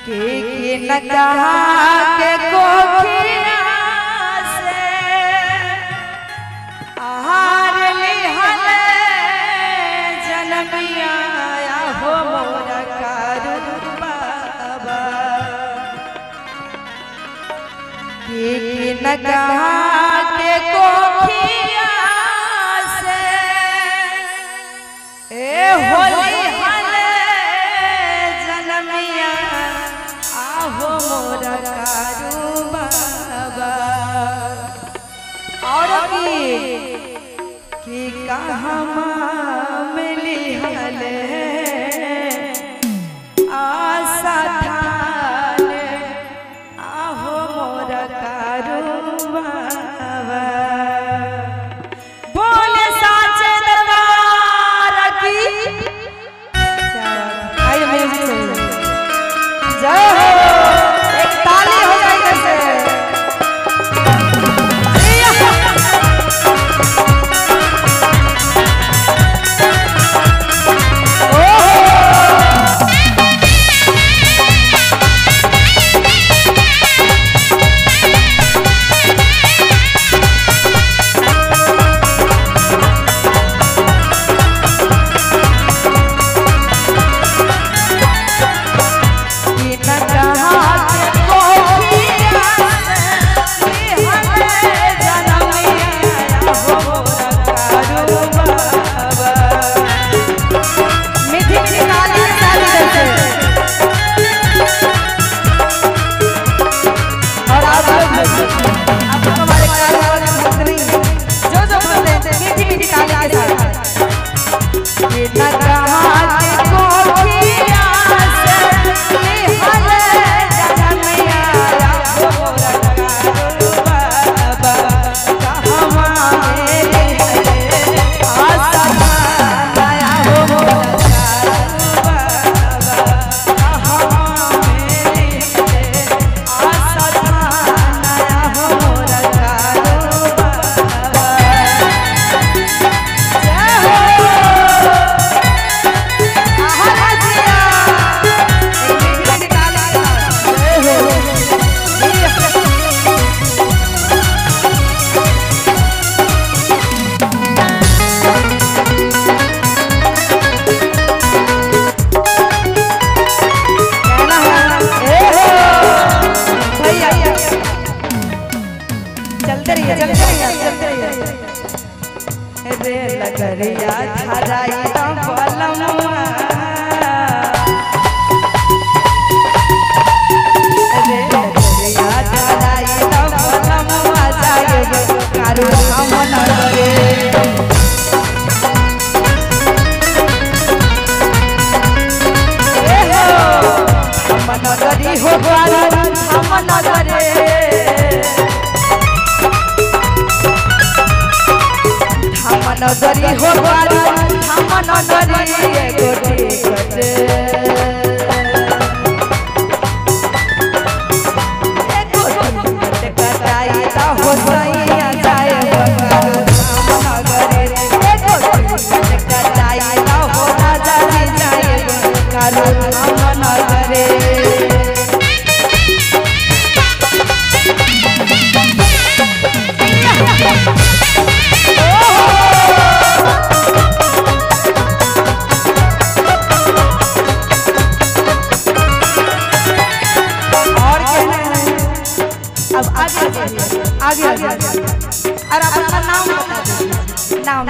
के न कहा के कोखिया से आहार लिहल जनमिया हो मोर कारू बाबा के न कहा के कोखिया से ए होली जनमिया आहो मोर कारू बाबा और की कहाँ मिली हले आशा थाने आहो मोर कारू बाबा बोले साचे दरबार की जय हो। एक ताली हो जाए कैसे रे लगरिया धराई बलमुआ रे लगरिया धराई बलमुआ जाए कारू हम नगरे हम नगरी हो हम नगरे नगरी हो हम नगरी गोटी कटे कटाई ता हो सैया जाए हम नगरी कटाई ता हो राजा जाए कारू हम नगरी आगे और अपना नाम बता दीजिए नाम